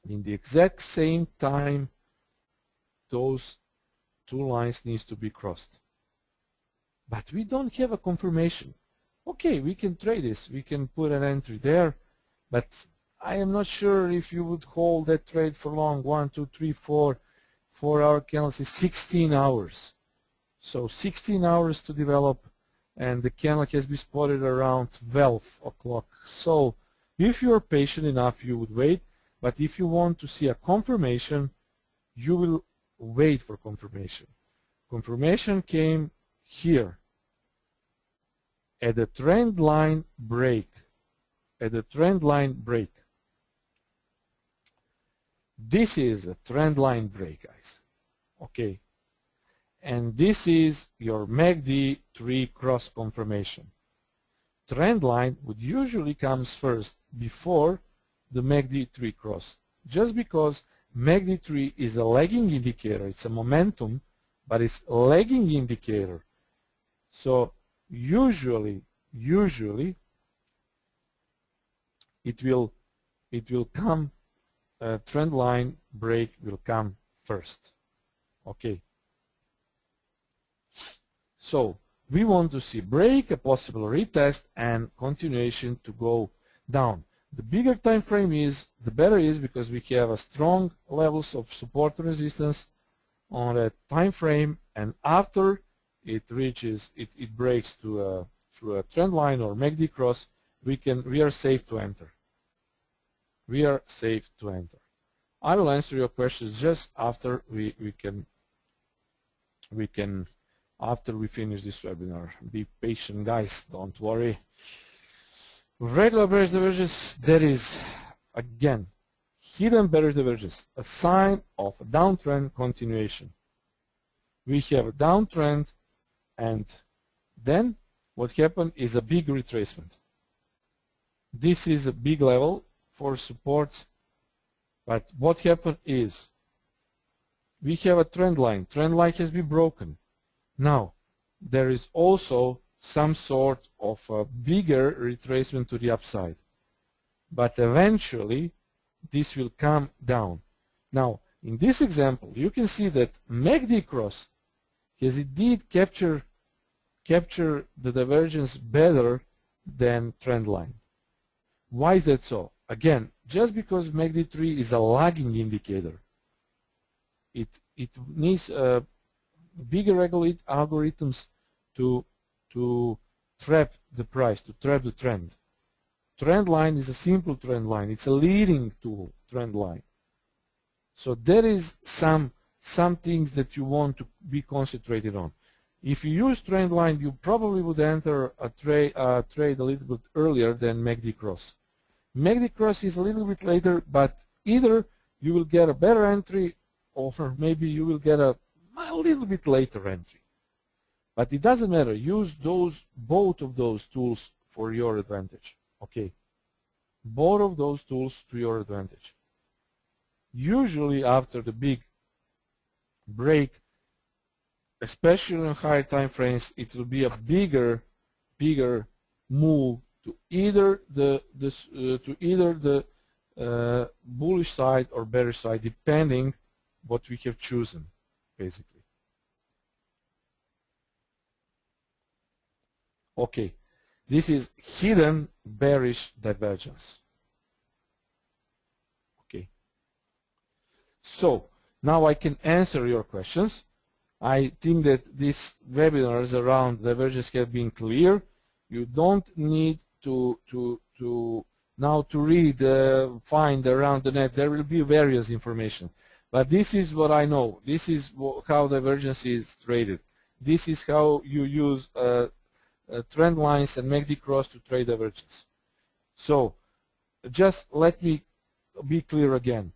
In the exact same time, those two lines needs to be crossed. But we don't have a confirmation. Okay, we can trade this. We can put an entry there, but I am not sure if you would hold that trade for long. 1, 2, 3, 4 hour candles is 16 hours. So 16 hours to develop, and the candle has been spotted around 12 o'clock. So if you are patient enough, you would wait. But if you want to see a confirmation, you will wait for confirmation. Confirmation came here at the trend line break. At the trend line break. This is a trend line break, guys. Okay. And this is your MACD 3 cross confirmation. Trend line would usually comes first before the MACD 3 cross, just because MACD 3 is a lagging indicator. It's a momentum, but it's a lagging indicator. So usually it will come, trend line break will come first. Okay. So we want to see break, a possible retest, and continuation to go down. The bigger time frame is, the better is, because we have a strong levels of support and resistance on a time frame, and after it reaches, it breaks through a trend line or MACD cross, we are safe to enter. We are safe to enter. I will answer your questions just after after we finish this webinar. Be patient, guys, don't worry. Regular bearish divergence, that is, again, hidden bearish divergence, a sign of a downtrend continuation. We have a downtrend, and then what happened is a big retracement. This is a big level for support, but what happened is we have a trend line. Trend line has been broken. Now, there is also some sort of a bigger retracement to the upside. But eventually, this will come down. Now, in this example, you can see that MACD cross has indeed captured the divergence better than trend line. Why is that so? Again, just because MACD 3 is a lagging indicator, it needs bigger algorithms to trap the price, to trap the trend. Trend line is a simple trend line. It's a leading tool, trend line. So there is some things that you want to be concentrated on. If you use trend line, you probably would enter a trade a little bit earlier than MACD cross. MACD cross is a little bit later, but either you will get a better entry or maybe you will get a little bit later entry. But it doesn't matter. Use both of those tools for your advantage. Okay, both of those tools to your advantage. Usually after the big break, especially on higher time frames, it will be a bigger move to either the bullish side or bearish side, depending what we have chosen, basically. Okay, this is hidden bearish divergence. Okay, so now I can answer your questions. I think that these webinars around divergence have been clear. You don't need to now to read, find around the net. There will be various information, but this is what I know. This is how divergence is traded. This is how you use trend lines and MACD cross to trade divergence. So just let me be clear again.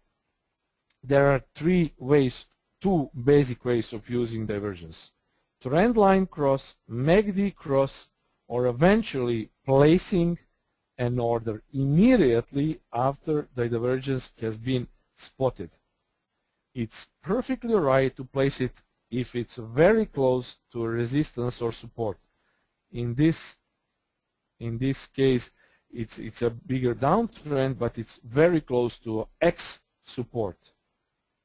There are two basic ways of using divergence: trend line cross, MACD cross, or eventually placing an order immediately after the divergence has been spotted. It's perfectly right to place it if it's very close to a resistance or support. In this case, it's a bigger downtrend, but it's very close to X support.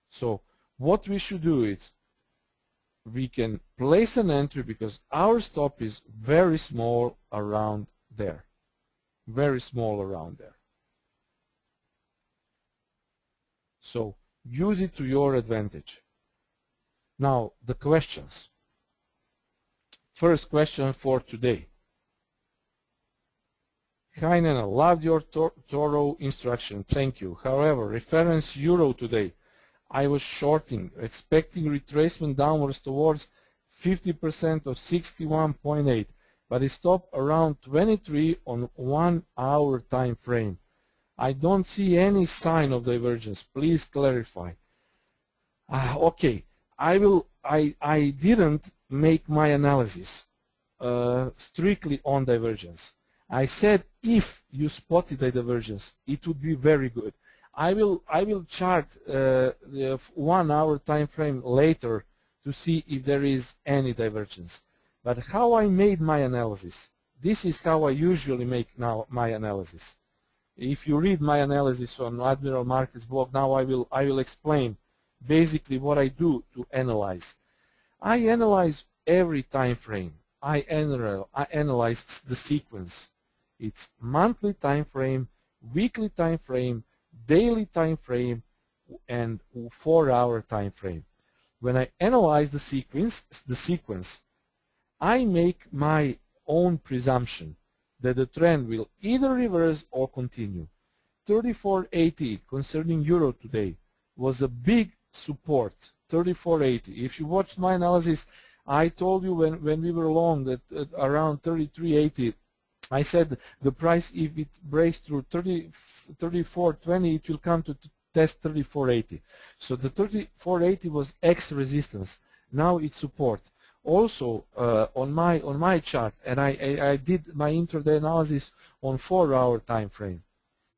So what we should do is we can place an entry because our stop is very small around there. Very small around there. So use it to your advantage. Now the questions. First question for today. Hi Nana, loved your thorough instruction. Thank you. However, reference euro today. I was shorting, expecting retracement downwards towards 50% of 61.8, but it stopped around 23 on 1 hour time frame. I don't see any sign of divergence. Please clarify. Okay, I didn't make my analysis strictly on divergence. I said if you spotted a divergence, it would be very good. I will chart the 1 hour time frame later to see if there is any divergence. But how I made my analysis, this is how I usually make now my analysis. If you read my analysis on Admiral Markets blog, now I will explain basically what I do to analyze. I analyze every time frame. I analyze the sequence. It's monthly time frame, weekly time frame, daily time frame, and 4 hour time frame. When I analyze the sequence, I make my own presumption that the trend will either reverse or continue. 34.80 concerning euro today was a big support. 34.80. If you watched my analysis, I told you when we were long that around 33.80, I said the price, if it breaks through 34.20, it will come to test 34.80. So the 34.80 was X resistance. Now it's support. Also on my chart, and I did my intraday analysis on 4 hour time frame.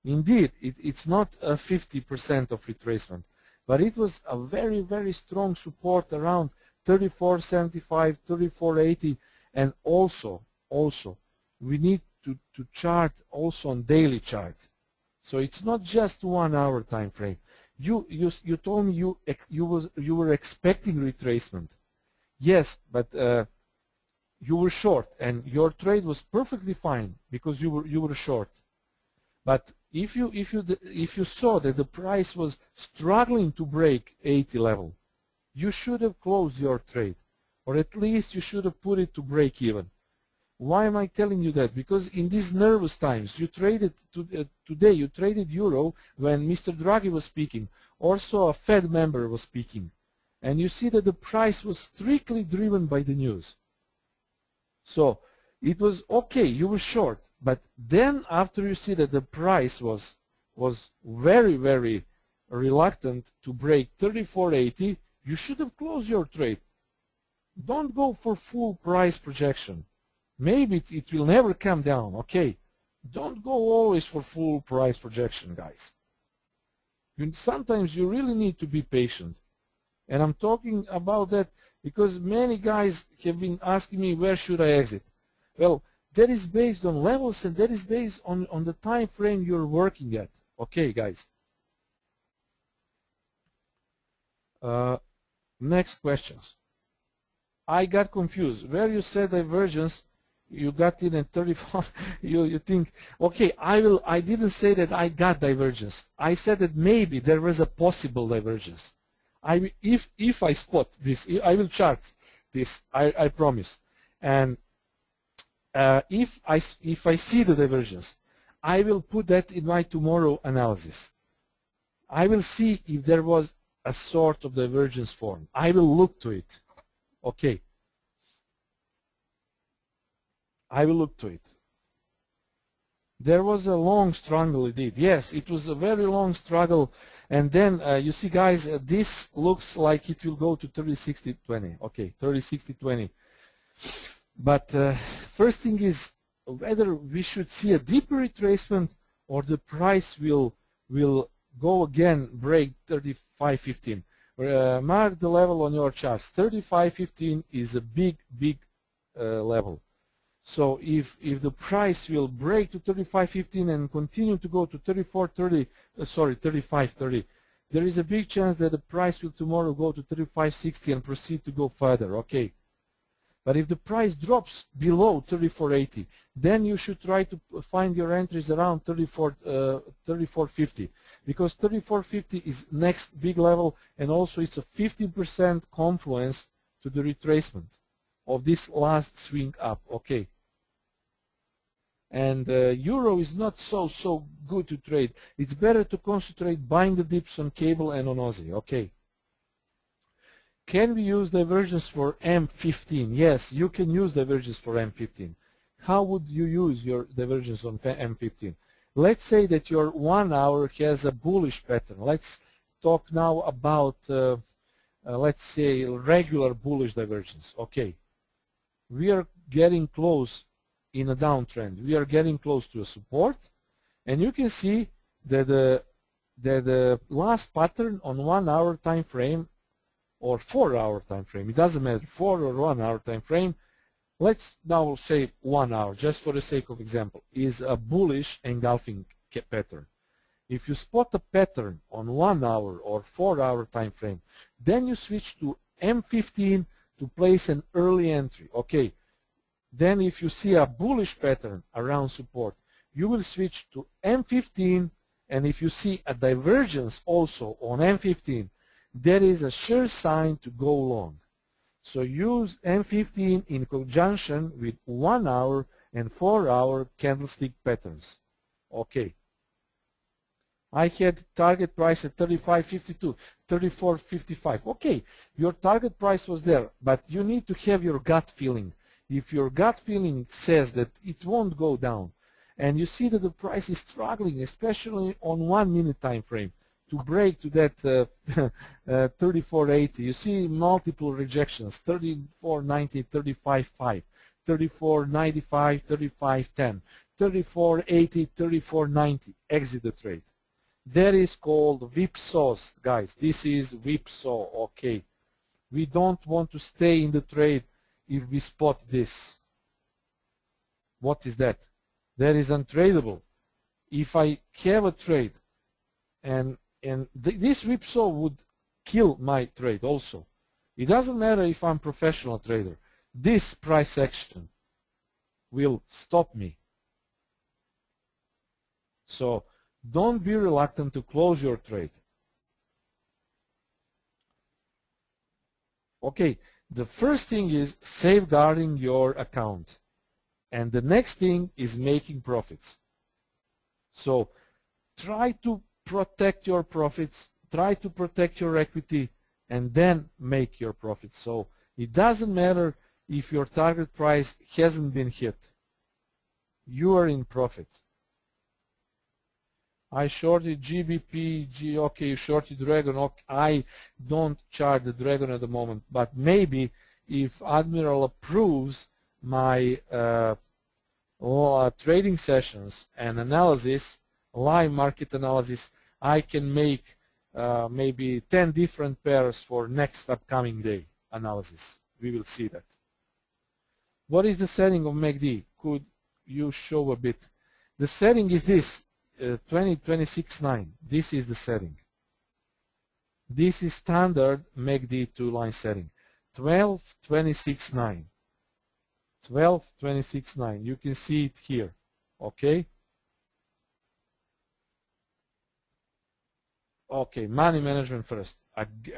Indeed, it's not a 50% of retracement, but it was a very, very strong support around 34.75, 34.80, and also we need to chart also on daily chart. So it's not just 1 hour time frame. You told me you were expecting retracement. Yes, but you were short, and your trade was perfectly fine because you were short. But if you saw that the price was struggling to break 80 level, you should have closed your trade, or at least you should have put it to break even. Why am I telling you that? Because in these nervous times, you traded today. You traded euro when Mr. Draghi was speaking. Also, a Fed member was speaking. And you see that the price was strictly driven by the news. So it was okay, you were short, but then after you see that the price was very, very reluctant to break 34.80, you should have closed your trade. Don't go for full price projection. Maybe it will never come down, okay? Don't go always for full price projection, guys. Sometimes you really need to be patient. And I'm talking about that because many guys have been asking me, where should I exit? Well, that is based on levels, and that is based on the time frame you're working at. Okay, guys. Next questions. I got confused. Where you said divergence, you got in at 34. you think, okay, I didn't say that I got divergence. I said that maybe there was a possible divergence. If I spot this, I will chart this. I promise. And if I see the divergence, I will put that in my tomorrow analysis. I will see if there was a sort of divergence form. I will look to it. Okay. I will look to it. There was a long struggle indeed. Yes, it was a very long struggle. And then you see, guys, this looks like it will go to 30-60-20. Okay, 30-60-20. But first thing is whether we should see a deeper retracement or the price will go again, break 35.15. Mark the level on your charts. 35.15 is a big level. So if the price will break to 35.15 and continue to go to 35.30, there is a big chance that the price will tomorrow go to 35.60 and proceed to go further. Okay. But if the price drops below 34.80, then you should try to find your entries around 34.50, because 34.50 is next big level, and also it's a 50% confluence to the retracement of this last swing up. Okay. And euro is not so good to trade. It's better to concentrate buying the dips on cable and on Aussie. Okay. Can we use divergence for M15? Yes, you can use divergence for M15. How would you use your divergence on M15? Let's say that your 1 hour has a bullish pattern. Let's talk now about, let's say, regular bullish divergence. Okay. We are getting close in a downtrend. We are getting close to a support, and you can see that the last pattern on 1 hour time frame or 4 hour time frame, it doesn't matter, 4 or 1 hour time frame, let's now say 1 hour, just for the sake of example, is a bullish engulfing pattern. If you spot a pattern on 1 hour or 4 hour time frame, then you switch to M15 to place an early entry. Okay. Then if you see a bullish pattern around support, you will switch to M15, and if you see a divergence also on M15, that is a sure sign to go long. So use M15 in conjunction with 1 hour and 4 hour candlestick patterns. Okay. I had target price at 35.52, 34.55. Okay, your target price was there, but you need to have your gut feeling. If your gut feeling says that it won't go down, and you see that the price is struggling, especially on 1 minute time frame, to break to that 34.80, you see multiple rejections: 34.90, 35.5, 34.95, 35.10, 34.80, 34.90. Exit the trade. That is called whipsaws, guys. This is whipsaw. Okay, we don't want to stay in the trade if we spot this. What is that? That is untradeable. If I have a trade and this whipsaw would kill my trade also. It doesn't matter if I'm a professional trader. This price action will stop me. So don't be reluctant to close your trade. Okay. The first thing is safeguarding your account, and the next thing is making profits. So try to protect your profits, try to protect your equity, and then make your profits. So it doesn't matter if your target price hasn't been hit. You are in profit. I shorted GBP, okay, you shorted Dragon. Okay, I don't chart the Dragon at the moment, but maybe if Admiral approves my trading sessions and analysis, live market analysis, I can make maybe 10 different pairs for next upcoming day analysis. We will see that. What is the setting of MACD? Could you show a bit? The setting is this, 20-26-9. This is the setting. This is standard MACD two-line setting. 12-26-9. 12-26-9. You can see it here. Okay? Okay, money management first.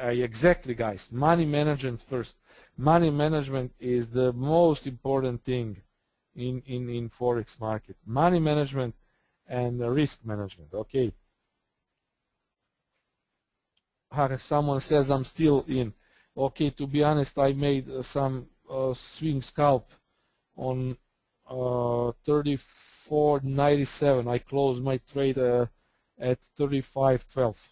Exactly, guys. Money management first. Money management is the most important thing in Forex market. Money management and risk management. Okay. Someone says I'm still in. Okay, to be honest, I made some swing scalp on 34.97. I closed my trade at 35.12.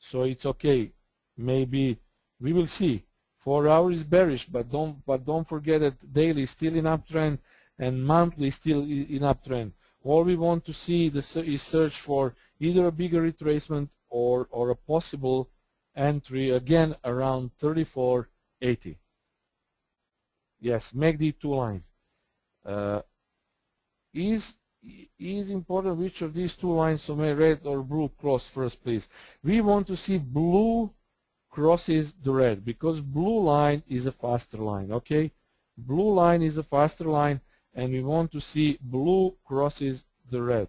So it's okay. Maybe we will see. 4 hours bearish, but don't forget that daily is still in uptrend and monthly still in uptrend. All we want to see is search for either a bigger retracement or a possible entry again around 34.80. Yes, MACD two line. Is important which of these two lines, so may red or blue cross first, please. We want to see blue crosses the red because blue line is a faster line. Okay, blue line is a faster line, and we want to see blue crosses the red.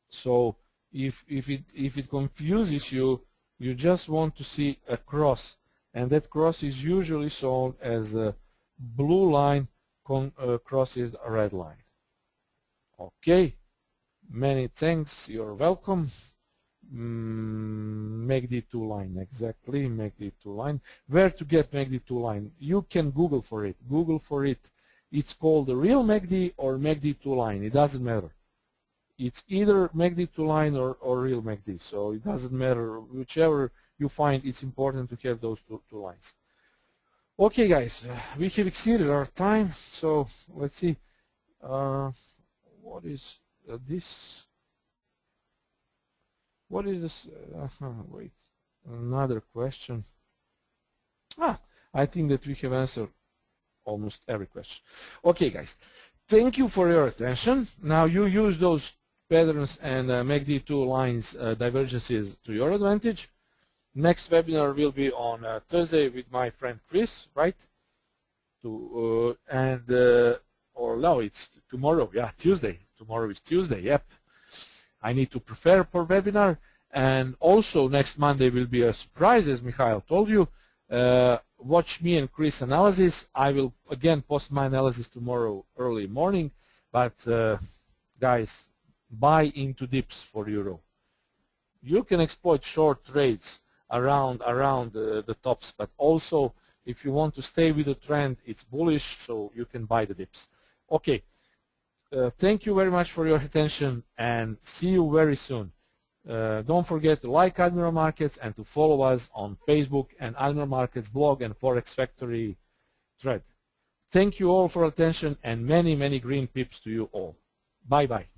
So if it confuses you, you just want to see a cross, and that cross is usually shown as a blue line crosses a red line. Okay, many thanks, you're welcome. MACD two line, exactly, MACD two line. Where to get MACD two line? You can Google for it. Google for it. It's called the real MACD or MACD two line. It doesn't matter. It's either MACD two line or real MACD. So it doesn't matter. Whichever you find, it's important to have those two lines. Okay, guys, we have exceeded our time. So let's see. What is this? What is this? Wait, another question. I think that we have answered almost every question. Okay, guys, thank you for your attention. Now you use those patterns and MACD two lines divergences to your advantage. Next webinar will be on Thursday with my friend Chris, right? Or no, it's tomorrow. Yeah, Tuesday. Tomorrow is Tuesday. Yep. I need to prepare for webinar, and also next Monday will be a surprise, as Mikhail told you. Watch me and Chris analysis. I will again post my analysis tomorrow early morning, but guys, buy into dips for euro. You can exploit short trades around the tops, but also if you want to stay with the trend, it's bullish, so you can buy the dips. Okay. Thank you very much for your attention, and see you very soon. Don't forget to like Admiral Markets and to follow us on Facebook and Admiral Markets blog and Forex Factory thread. Thank you all for attention, and many green pips to you all. Bye-bye.